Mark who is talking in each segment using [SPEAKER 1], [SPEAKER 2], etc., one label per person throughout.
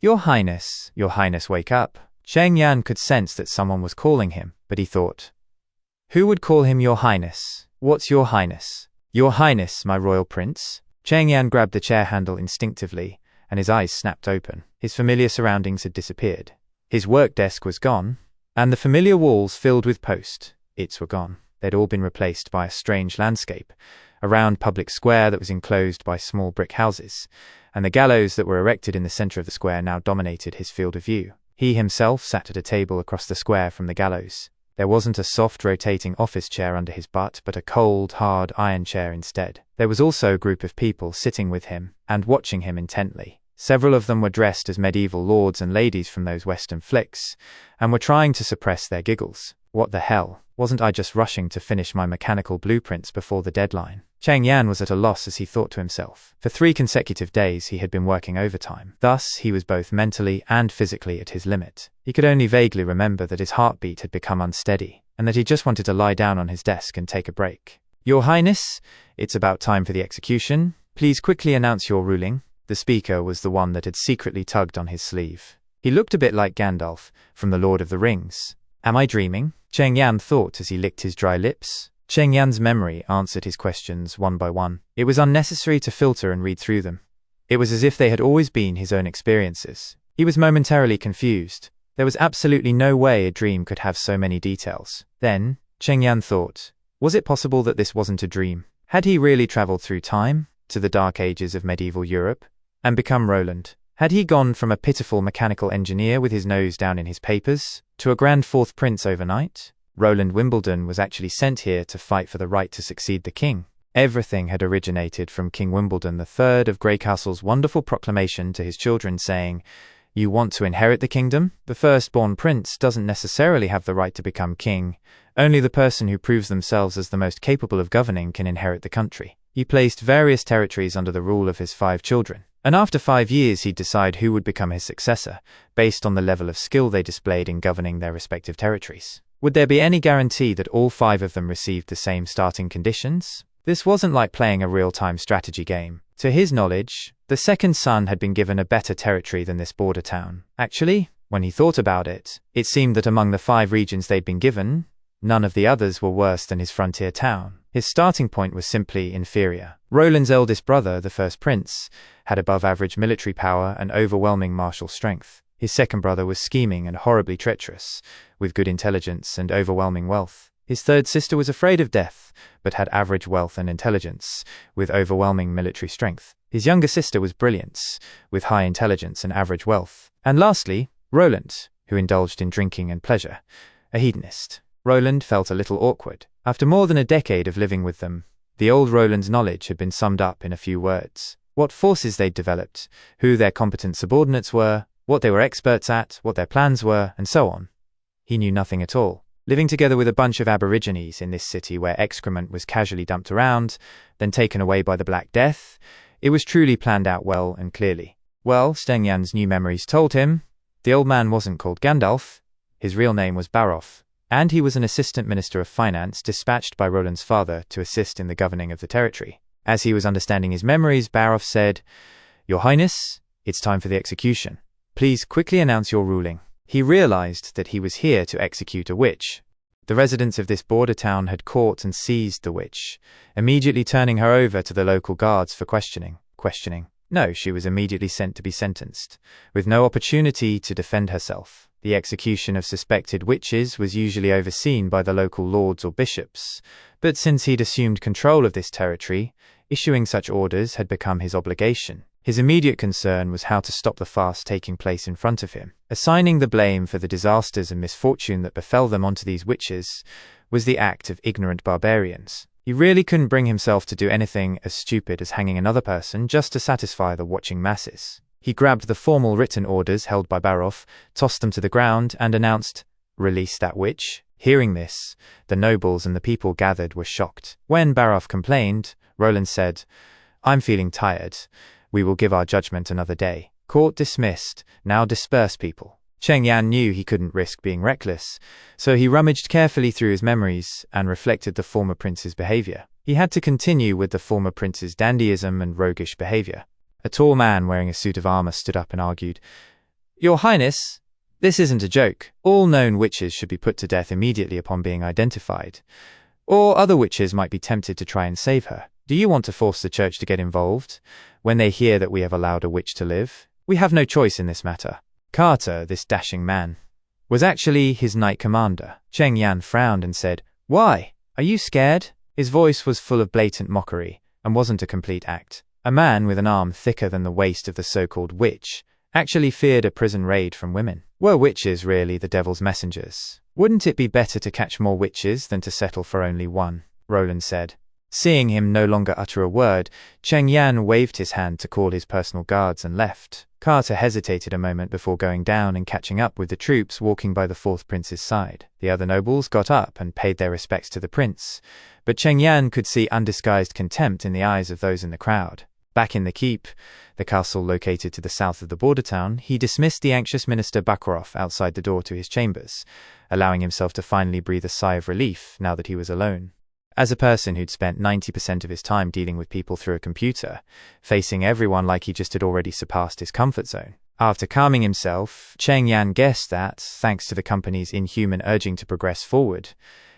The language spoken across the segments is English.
[SPEAKER 1] Your Highness, wake up. Cheng Yan could sense that someone was calling him, but he thought, who would call him Your Highness? What's Your Highness? Your Highness, my royal prince. Cheng Yan grabbed the chair handle instinctively, and his eyes snapped open. His familiar surroundings had disappeared. His work desk was gone, and the familiar walls filled with post-its were gone. They'd all been replaced by a strange landscape, a round public square that was enclosed by small brick houses, and the gallows that were erected in the center of the square now dominated his field of view. He himself sat at a table across the square from the gallows. There wasn't a soft rotating office chair under his butt, but a cold, hard iron chair instead. There was also a group of people sitting with him and watching him intently. Several of them were dressed as medieval lords and ladies from those Western flicks, and were trying to suppress their giggles. What the hell? Wasn't I just rushing to finish my mechanical blueprints before the deadline? Cheng Yan was at a loss as he thought to himself. For 3 consecutive days he had been working overtime. Thus, he was both mentally and physically at his limit. He could only vaguely remember that his heartbeat had become unsteady, and that he just wanted to lie down on his desk and take a break. Your Highness, it's about time for the execution. Please quickly announce your ruling. The speaker was the one that had secretly tugged on his sleeve. He looked a bit like Gandalf from The Lord of the Rings. Am I dreaming? Cheng Yan thought as he licked his dry lips. Cheng Yan's memory answered his questions one by one. It was unnecessary to filter and read through them. It was as if they had always been his own experiences. He was momentarily confused. There was absolutely no way a dream could have so many details. Then, Cheng Yan thought, was it possible that this wasn't a dream? Had he really traveled through time, to the dark ages of medieval Europe, and become Roland? Had he gone from a pitiful mechanical engineer with his nose down in his papers, to a grand fourth prince overnight? Roland Wimbledon was actually sent here to fight for the right to succeed the king. Everything had originated from King Wimbledon III of Greycastle's wonderful proclamation to his children saying, you want to inherit the kingdom? The firstborn prince doesn't necessarily have the right to become king. Only the person who proves themselves as the most capable of governing can inherit the country. He placed various territories under the rule of his 5 children. And after 5 years he'd decide who would become his successor, based on the level of skill they displayed in governing their respective territories. Would there be any guarantee that all 5 of them received the same starting conditions? This wasn't like playing a real-time strategy game. To his knowledge, the second son had been given a better territory than this border town. Actually, when he thought about it, it seemed that among the 5 regions they'd been given, none of the others were worse than his frontier town. His starting point was simply inferior. Roland's eldest brother, the first prince, had above-average military power and overwhelming martial strength. His second brother was scheming and horribly treacherous, with good intelligence and overwhelming wealth. His third sister was afraid of death, but had average wealth and intelligence, with overwhelming military strength. His younger sister was brilliant, with high intelligence and average wealth. And lastly, Roland, who indulged in drinking and pleasure, a hedonist. Roland felt a little awkward. After more than a decade of living with them, the old Roland's knowledge had been summed up in a few words. What forces they'd developed, who their competent subordinates were, what they were experts at, what their plans were, and so on. He knew nothing at all. Living together with a bunch of aborigines in this city where excrement was casually dumped around, then taken away by the Black Death, it was truly planned out well and clearly. Well, Cheng Yan's new memories told him, the old man wasn't called Gandalf, his real name was Baroff, and he was an assistant minister of finance dispatched by Roland's father to assist in the governing of the territory. As he was understanding his memories, Baroff said, Your Highness, it's time for the execution. Please quickly announce your ruling. He realized that he was here to execute a witch. The residents of this border town had caught and seized the witch, immediately turning her over to the local guards for questioning. No, she was immediately sent to be sentenced, with no opportunity to defend herself. The execution of suspected witches was usually overseen by the local lords or bishops, but since he'd assumed control of this territory, issuing such orders had become his obligation. His immediate concern was how to stop the farce taking place in front of him. Assigning the blame for the disasters and misfortune that befell them onto these witches was the act of ignorant barbarians. He really couldn't bring himself to do anything as stupid as hanging another person just to satisfy the watching masses. He grabbed the formal written orders held by Baroff, tossed them to the ground, and announced, Release that witch. Hearing this, the nobles and the people gathered were shocked. When Baroff complained, Roland said, I'm feeling tired. We will give our judgment another day. Court dismissed. Now disperse people. Cheng Yan knew he couldn't risk being reckless, so he rummaged carefully through his memories and reflected the former prince's behavior. He had to continue with the former prince's dandyism and roguish behavior. A tall man wearing a suit of armor stood up and argued, Your Highness, this isn't a joke. All known witches should be put to death immediately upon being identified. Or other witches might be tempted to try and save her. Do you want to force the church to get involved when they hear that we have allowed a witch to live? We have no choice in this matter. Carter, this dashing man, was actually his knight commander. Cheng Yan frowned and said, "Why? Are you scared?" His voice was full of blatant mockery and wasn't a complete act. A man with an arm thicker than the waist of the so-called witch actually feared a prison raid from women. Were witches really the devil's messengers? Wouldn't it be better to catch more witches than to settle for only one? Roland said. Seeing him no longer utter a word, Cheng Yan waved his hand to call his personal guards and left. Carter hesitated a moment before going down and catching up with the troops walking by the fourth prince's side. The other nobles got up and paid their respects to the prince, but Cheng Yan could see undisguised contempt in the eyes of those in the crowd. Back in the keep, the castle located to the south of the border town, he dismissed the anxious minister Bakarov outside the door to his chambers, allowing himself to finally breathe a sigh of relief now that he was alone. As a person who'd spent 90% of his time dealing with people through a computer, facing everyone like he just had already surpassed his comfort zone. After calming himself, Cheng Yan guessed that, thanks to the company's inhuman urging to progress forward,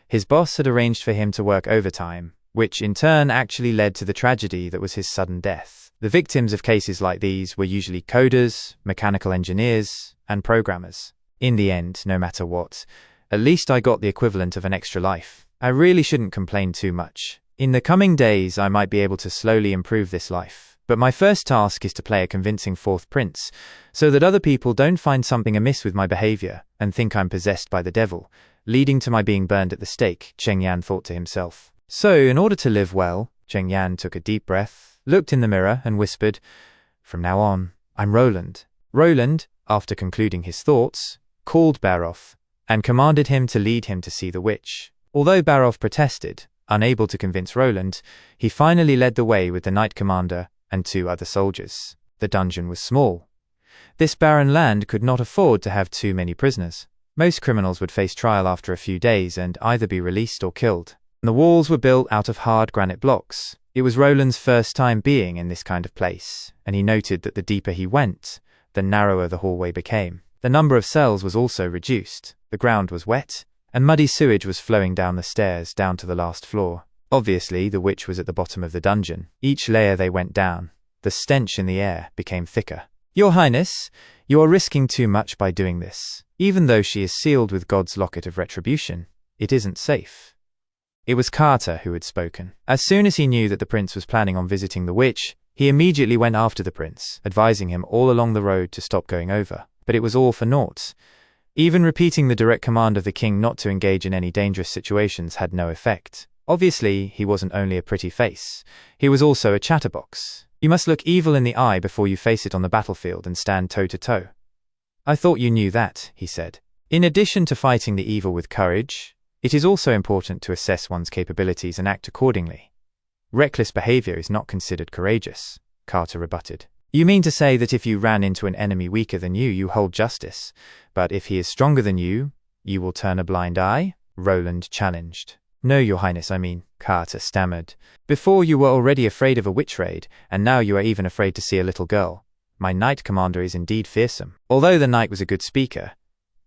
[SPEAKER 1] his boss had arranged for him to work overtime, which in turn actually led to the tragedy that was his sudden death. The victims of cases like these were usually coders, mechanical engineers, and programmers. In the end, no matter what, at least I got the equivalent of an extra life. I really shouldn't complain too much. In the coming days, I might be able to slowly improve this life. But my first task is to play a convincing fourth prince, so that other people don't find something amiss with my behavior and think I'm possessed by the devil, leading to my being burned at the stake, Cheng Yan thought to himself. So, in order to live well, Cheng Yan took a deep breath, looked in the mirror and whispered, "From now on, I'm Roland." Roland, after concluding his thoughts, called Barov and commanded him to lead him to see the witch. Although Barov protested, unable to convince Roland, he finally led the way with the knight commander and 2 other soldiers. The dungeon was small. This barren land could not afford to have too many prisoners. Most criminals would face trial after a few days and either be released or killed. The walls were built out of hard granite blocks. It was Roland's first time being in this kind of place, and he noted that the deeper he went, the narrower the hallway became. The number of cells was also reduced. The ground was wet, and muddy sewage was flowing down the stairs down to the last floor. Obviously, the witch was at the bottom of the dungeon. Each layer they went down, the stench in the air became thicker. "Your Highness, you are risking too much by doing this. Even though she is sealed with God's locket of retribution, it isn't safe." It was Carter who had spoken. As soon as he knew that the prince was planning on visiting the witch, he immediately went after the prince, advising him all along the road to stop going over. But it was all for naught. Even repeating the direct command of the king not to engage in any dangerous situations had no effect. Obviously, he wasn't only a pretty face. He was also a chatterbox. You must look evil in the eye before you face it on the battlefield and stand toe-to-toe. "I thought you knew that," he said. In addition to fighting the evil with courage, it is also important to assess one's capabilities and act accordingly. Reckless behavior is not considered courageous, Carter rebutted. "You mean to say that if you ran into an enemy weaker than you hold justice, but if he is stronger than you will turn a blind eye?" Roland challenged. "No, Your Highness, I mean," Carter stammered. "Before you were already afraid of a witch raid, and now you are even afraid to see a little girl. My knight commander is indeed fearsome." Although the knight was a good speaker,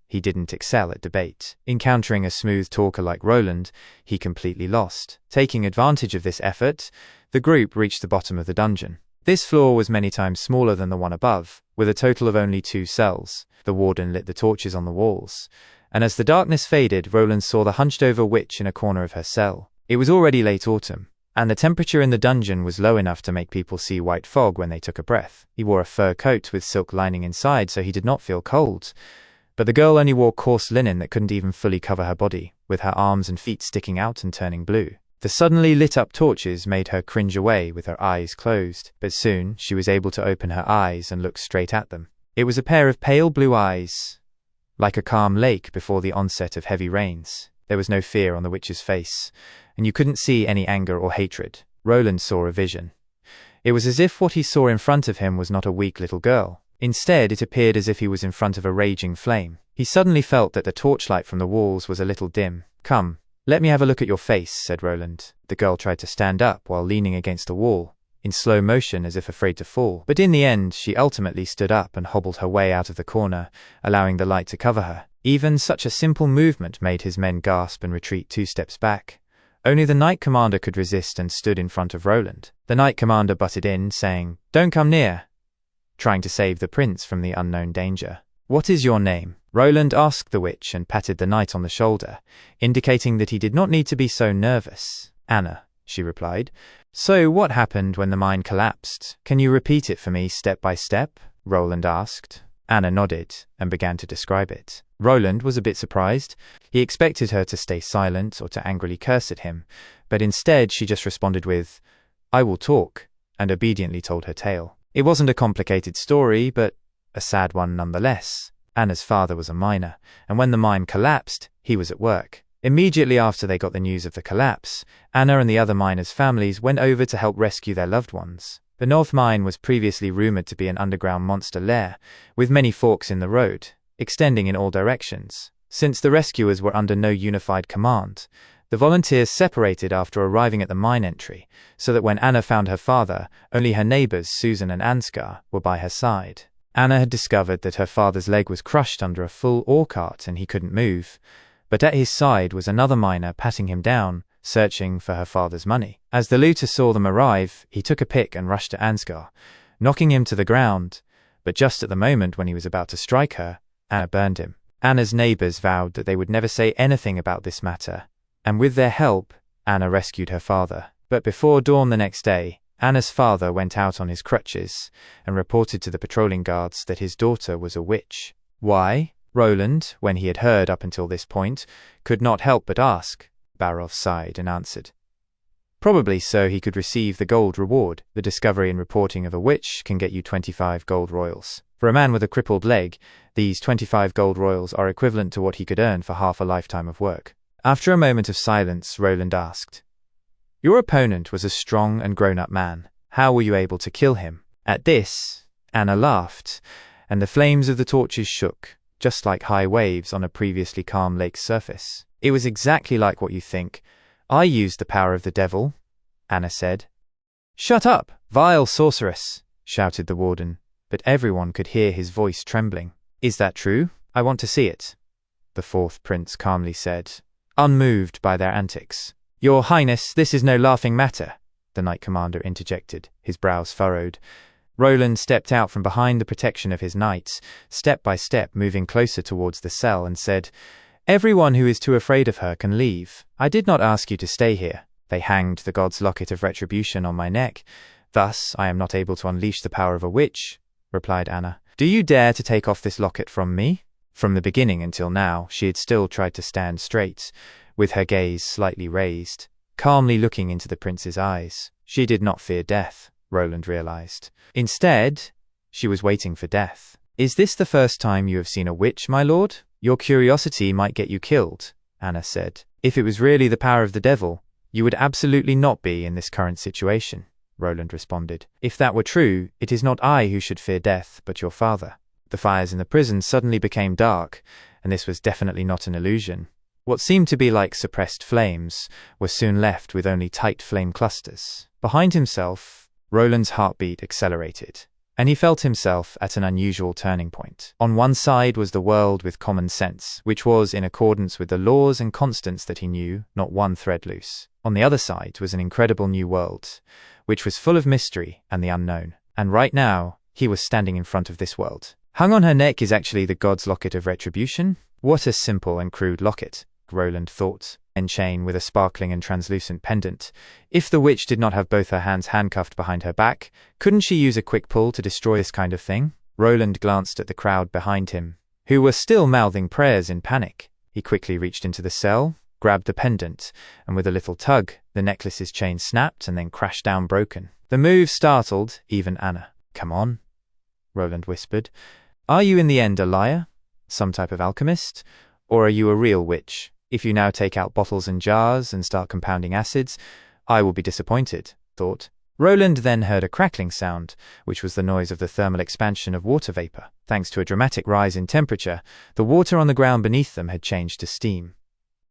[SPEAKER 1] he didn't excel at debate. Encountering a smooth talker like Roland, he completely lost. Taking advantage of this effort, the group reached the bottom of the dungeon. This floor was many times smaller than the one above, with a total of only 2 cells. The warden lit the torches on the walls, and as the darkness faded, Roland saw the hunched-over witch in a corner of her cell. It was already late autumn, and the temperature in the dungeon was low enough to make people see white fog when they took a breath. He wore a fur coat with silk lining inside, so he did not feel cold. But the girl only wore coarse linen that couldn't even fully cover her body, with her arms and feet sticking out and turning blue. The suddenly lit-up torches made her cringe away with her eyes closed, but soon she was able to open her eyes and look straight at them. It was a pair of pale blue eyes, like a calm lake before the onset of heavy rains. There was no fear on the witch's face, and you couldn't see any anger or hatred. Roland saw a vision. It was as if what he saw in front of him was not a weak little girl. Instead, it appeared as if he was in front of a raging flame. He suddenly felt that the torchlight from the walls was a little dim. "Come, let me have a look at your face," said Roland. The girl tried to stand up while leaning against the wall. in slow motion as if afraid to fall. But in the end, she ultimately stood up and hobbled her way out of the corner, allowing the light to cover her. Even such a simple movement made his men gasp and retreat 2 steps back. Only the Knight Commander could resist and stood in front of Roland. The Knight Commander butted in, saying, "Don't come near," trying to save the prince from the unknown danger. "What is your name?" Roland asked the witch and patted the knight on the shoulder, indicating that he did not need to be so nervous. "Anna," she replied. "So what happened when the mine collapsed? Can you repeat it for me step by step?" Roland asked. Anna nodded and began to describe it. Roland was a bit surprised. He expected her to stay silent or to angrily curse at him, but instead she just responded with, "I will talk," and obediently told her tale. It wasn't a complicated story, but a sad one nonetheless. Anna's father was a miner, and when the mine collapsed, he was at work. Immediately after they got the news of the collapse, Anna and the other miners' families went over to help rescue their loved ones. The North Mine was previously rumored to be an underground monster lair, with many forks in the road, extending in all directions. Since the rescuers were under no unified command, the volunteers separated after arriving at the mine entry, so that when Anna found her father, only her neighbors Susan and Ansgar were by her side. Anna had discovered that her father's leg was crushed under a full ore cart and he couldn't move, but at his side was another miner patting him down, searching for her father's money. As the looter saw them arrive, he took a pick and rushed to Ansgar, knocking him to the ground, but just at the moment when he was about to strike her, Anna burned him. Anna's neighbors vowed that they would never say anything about this matter, and with their help, Anna rescued her father. But before dawn the next day, Anna's father went out on his crutches and reported to the patrolling guards that his daughter was a witch. Why? Roland, when he had heard up until this point, could not help but ask. Barov sighed and answered. Probably so he could receive the gold reward. The discovery and reporting of a witch can get you 25 gold royals. For a man with a crippled leg, these 25 gold royals are equivalent to what he could earn for half a lifetime of work. After a moment of silence, Roland asked, "Your opponent was a strong and grown-up man. How were you able to kill him?" At this, Anna laughed, and the flames of the torches shook, just like high waves on a previously calm lake's surface. "It was exactly like what you think. I used the power of the devil," Anna said. "Shut up, vile sorceress," shouted the warden, but everyone could hear his voice trembling. "Is that true? I want to see it," the fourth prince calmly said, unmoved by their antics. "Your Highness, this is no laughing matter," the Knight Commander interjected, his brows furrowed. Roland stepped out from behind the protection of his knights, step by step moving closer towards the cell, and said, "Everyone who is too afraid of her can leave. I did not ask you to stay here. They hanged the god's locket of retribution on my neck. Thus, I am not able to unleash the power of a witch," replied Anna. "Do you dare to take off this locket from me?" From the beginning until now, she had still tried to stand straight, with her gaze slightly raised, calmly looking into the prince's eyes. She did not fear death, Roland realized. Instead, she was waiting for death. "Is this the first time you have seen a witch, my lord? Your curiosity might get you killed," Anna said. "If it was really the power of the devil, you would absolutely not be in this current situation," Roland responded. "If that were true, it is not I who should fear death, but your father." The fires in the prison suddenly became dark, and this was definitely not an illusion. What seemed to be like suppressed flames were soon left with only tight flame clusters. Behind himself, Roland's heartbeat accelerated, and he felt himself at an unusual turning point. On one side was the world with common sense, which was in accordance with the laws and constants that he knew, not one thread loose. On the other side was an incredible new world, which was full of mystery and the unknown. And right now, he was standing in front of this world. Hung on her neck is actually the god's locket of retribution? What a simple and crude locket, Roland thought, and chain with a sparkling and translucent pendant. If the witch did not have both her hands handcuffed behind her back, couldn't she use a quick pull to destroy this kind of thing? Roland glanced at the crowd behind him, who were still mouthing prayers in panic. He quickly reached into the cell, grabbed the pendant, and with a little tug, the necklace's chain snapped and then crashed down broken. The move startled even Anna. "Come on," Roland whispered. "Are you in the end a liar? Some type of alchemist? Or are you a real witch? If you now take out bottles and jars and start compounding acids, I will be disappointed," thought. Roland then heard a crackling sound, which was the noise of the thermal expansion of water vapor. Thanks to a dramatic rise in temperature, the water on the ground beneath them had changed to steam.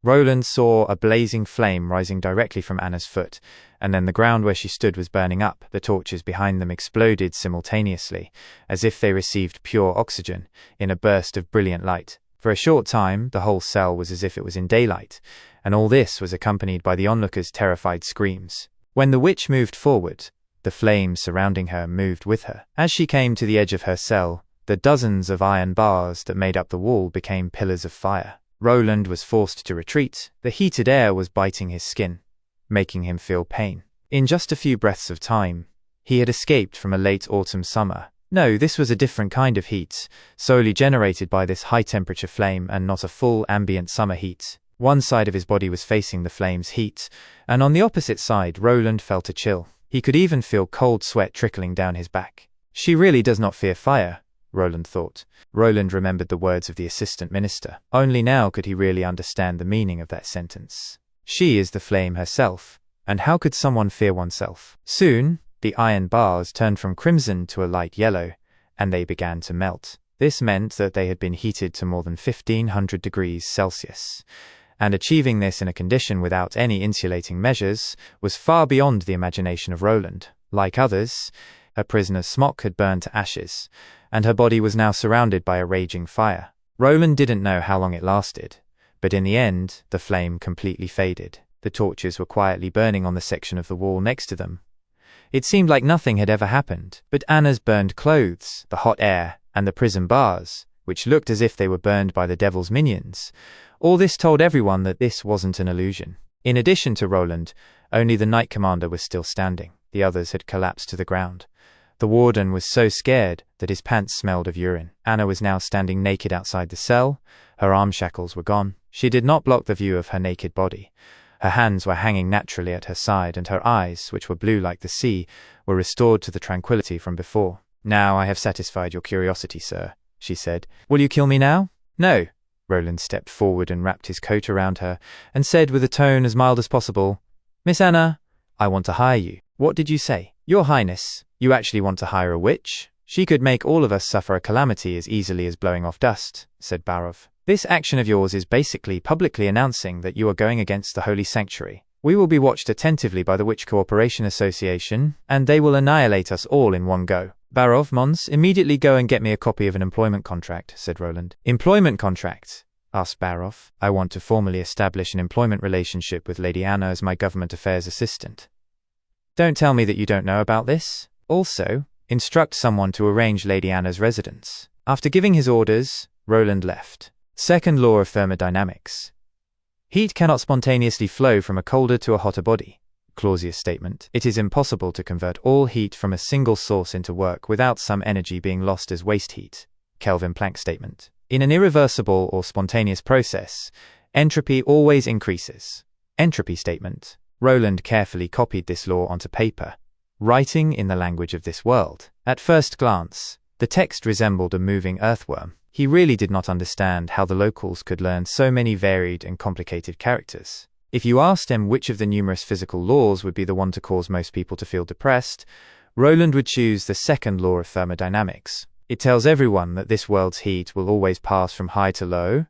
[SPEAKER 1] Roland saw a blazing flame rising directly from Anna's foot, and then the ground where she stood was burning up. The torches behind them exploded simultaneously, as if they received pure oxygen, in a burst of brilliant light. For a short time, the whole cell was as if it was in daylight, and all this was accompanied by the onlookers' terrified screams. When the witch moved forward, the flames surrounding her moved with her. As she came to the edge of her cell, the dozens of iron bars that made up the wall became pillars of fire. Roland was forced to retreat. The heated air was biting his skin, making him feel pain. In just a few breaths of time, he had escaped from a late autumn summer. No, this was a different kind of heat, solely generated by this high-temperature flame and not a full ambient summer heat. One side of his body was facing the flame's heat, and on the opposite side, Roland felt a chill. He could even feel cold sweat trickling down his back. She really does not fear fire, Roland thought. Roland remembered the words of the assistant minister. Only now could he really understand the meaning of that sentence. She is the flame herself, and how could someone fear oneself? Soon, the iron bars turned from crimson to a light yellow, and they began to melt. This meant that they had been heated to more than 1500 degrees Celsius, and achieving this in a condition without any insulating measures was far beyond the imagination of Roland. Like others, her prisoner's smock had burned to ashes, and her body was now surrounded by a raging fire. Roland didn't know how long it lasted, but in the end, the flame completely faded. The torches were quietly burning on the section of the wall next to them. It seemed like nothing had ever happened, but Anna's burned clothes, the hot air, and the prison bars, which looked as if they were burned by the devil's minions, all this told everyone that this wasn't an illusion. In addition to Roland, only the Knight Commander was still standing. The others had collapsed to the ground. The warden was so scared that his pants smelled of urine. Anna was now standing naked outside the cell. Her arm shackles were gone. She did not block the view of her naked body. Her hands were hanging naturally at her side, and her eyes, which were blue like the sea, were restored to the tranquility from before. "Now I have satisfied your curiosity, sir," she said. "Will you kill me now?" "No." Roland stepped forward and wrapped his coat around her, and said with a tone as mild as possible, "Miss Anna, I want to hire you." "What did you say?" "Your Highness, you actually want to hire a witch? She could make all of us suffer a calamity as easily as blowing off dust," said Barov. "This action of yours is basically publicly announcing that you are going against the holy sanctuary. We will be watched attentively by the Witch Cooperation Association, and they will annihilate us all in one go." "Barov, Mons, immediately go and get me a copy of an employment contract," said Roland. "Employment contract?" asked Barov. "I want to formally establish an employment relationship with Lady Anna as my government affairs assistant. Don't tell me that you don't know about this. Also, instruct someone to arrange Lady Anna's residence." After giving his orders, Roland left. Second law of thermodynamics. Heat cannot spontaneously flow from a colder to a hotter body. Clausius statement. It is impossible to convert all heat from a single source into work without some energy being lost as waste heat. Kelvin Planck statement. In an irreversible or spontaneous process, entropy always increases. Entropy statement. Roland carefully copied this law onto paper, writing in the language of this world. At first glance, the text resembled a moving earthworm. He really did not understand how the locals could learn so many varied and complicated characters. If you asked him which of the numerous physical laws would be the one to cause most people to feel depressed, Roland would choose the second law of thermodynamics. It tells everyone that this world's heat will always pass from high to low,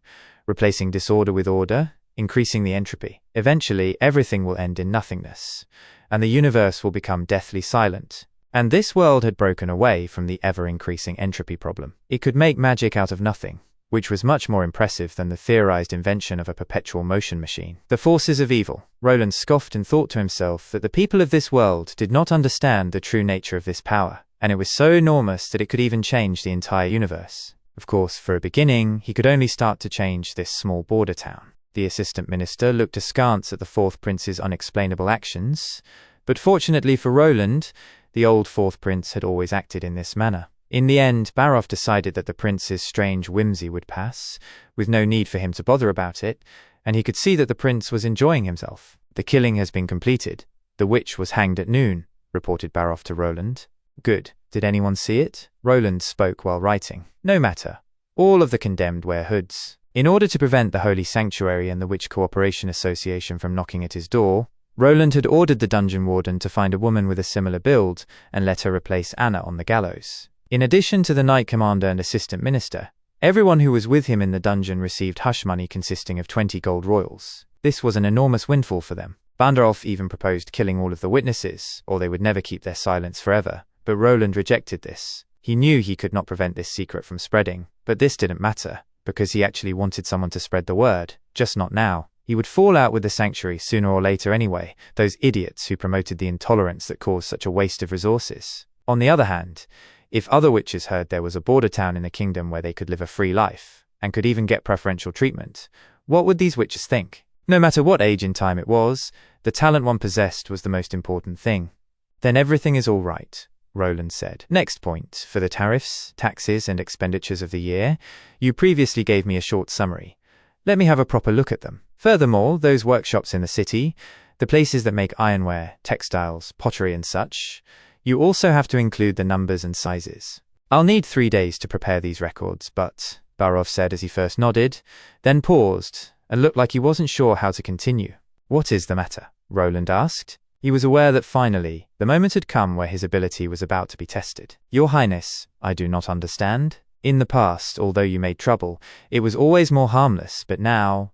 [SPEAKER 1] replacing disorder with order, increasing the entropy. Eventually, everything will end in nothingness, and the universe will become deathly silent. And this world had broken away from the ever-increasing entropy problem. It could make magic out of nothing, which was much more impressive than the theorized invention of a perpetual motion machine. The forces of evil. Roland scoffed and thought to himself that the people of this world did not understand the true nature of this power, and it was so enormous that it could even change the entire universe. Of course, for a beginning, he could only start to change this small border town. The assistant minister looked askance at the fourth prince's unexplainable actions, but fortunately for Roland, the old fourth prince had always acted in this manner. In the end, Barov decided that the prince's strange whimsy would pass, with no need for him to bother about it, and he could see that the prince was enjoying himself. "The killing has been completed. The witch was hanged at noon," reported Barov to Roland. "Good. Did anyone see it?" Roland spoke while writing. "No matter. All of the condemned wear hoods." In order to prevent the Holy Sanctuary and the Witch Cooperation Association from knocking at his door, Roland had ordered the dungeon warden to find a woman with a similar build and let her replace Anna on the gallows. In addition to the Knight Commander and Assistant Minister, everyone who was with him in the dungeon received hush money consisting of 20 gold royals. This was an enormous windfall for them. Bandarov even proposed killing all of the witnesses, or they would never keep their silence forever, but Roland rejected this. He knew he could not prevent this secret from spreading, but this didn't matter, because he actually wanted someone to spread the word, just not now. He would fall out with the sanctuary sooner or later anyway, those idiots who promoted the intolerance that caused such a waste of resources. On the other hand, if other witches heard there was a border town in the kingdom where they could live a free life, and could even get preferential treatment, what would these witches think? No matter what age in time it was, the talent one possessed was the most important thing. Then everything is all right, Roland said. Next point, for the tariffs, taxes, and expenditures of the year, you previously gave me a short summary. Let me have a proper look at them. Furthermore, those workshops in the city, the places that make ironware, textiles, pottery and such, you also have to include the numbers and sizes. I'll need 3 days to prepare these records, but, Barov said as he first nodded, then paused, and looked like he wasn't sure how to continue. What is the matter? Roland asked. He was aware that finally, the moment had come where his ability was about to be tested. Your Highness, I do not understand. In the past, although you made trouble, it was always more harmless, but now,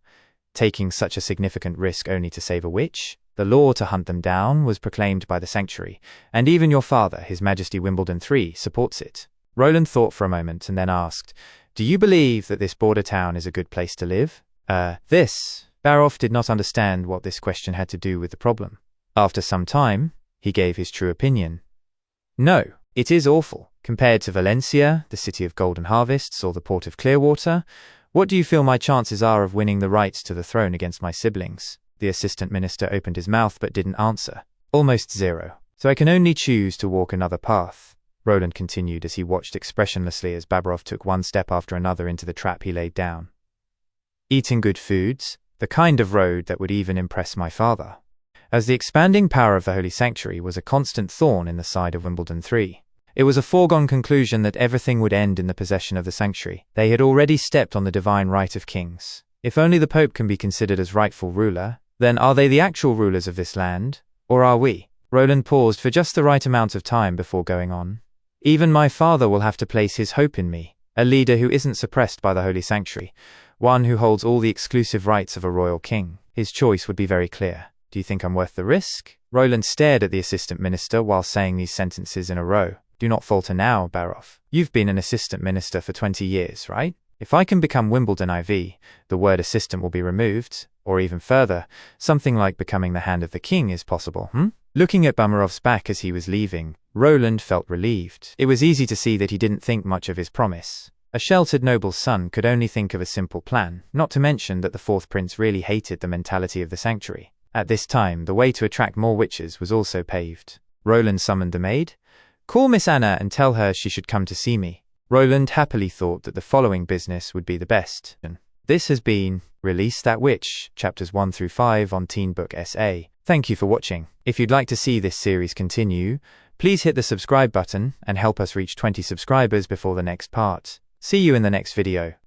[SPEAKER 1] taking such a significant risk only to save a witch, the law to hunt them down was proclaimed by the sanctuary, and even your father, His Majesty Wimbledon III, supports it. Roland thought for a moment and then asked, do you believe that this border town is a good place to live? Barov did not understand what this question had to do with the problem. After some time, he gave his true opinion. No, it is awful. Compared to Valencia, the city of golden harvests, or the port of Clearwater, what do you feel my chances are of winning the rights to the throne against my siblings? The assistant minister opened his mouth but didn't answer. Almost zero. So I can only choose to walk another path, Roland continued as he watched expressionlessly as Babarov took one step after another into the trap he laid down. Eating good foods, the kind of road that would even impress my father. As the expanding power of the Holy Sanctuary was a constant thorn in the side of Wimbledon III. It was a foregone conclusion that everything would end in the possession of the sanctuary. They had already stepped on the divine right of kings. If only the Pope can be considered as rightful ruler, then are they the actual rulers of this land, or are we? Roland paused for just the right amount of time before going on. Even my father will have to place his hope in me, a leader who isn't suppressed by the Holy Sanctuary, one who holds all the exclusive rights of a royal king. His choice would be very clear. Do you think I'm worth the risk? Roland stared at the assistant minister while saying these sentences in a row. Do not falter now, Barov. You've been an assistant minister for 20 years, right? If I can become Wimbledon IV, the word assistant will be removed, or even further, something like becoming the hand of the king is possible, Looking at Bamarov's back as he was leaving, Roland felt relieved. It was easy to see that he didn't think much of his promise. A sheltered noble's son could only think of a simple plan, not to mention that the fourth prince really hated the mentality of the sanctuary. At this time, the way to attract more witches was also paved. Roland summoned the maid. Call Miss Anna and tell her she should come to see me. Roland happily thought that the following business would be the best. This has been Release That Witch, chapters 1 through 5 on Teenbook S.A. Thank you for watching. If you'd like to see this series continue, please hit the subscribe button and help us reach 20 subscribers before the next part. See you in the next video.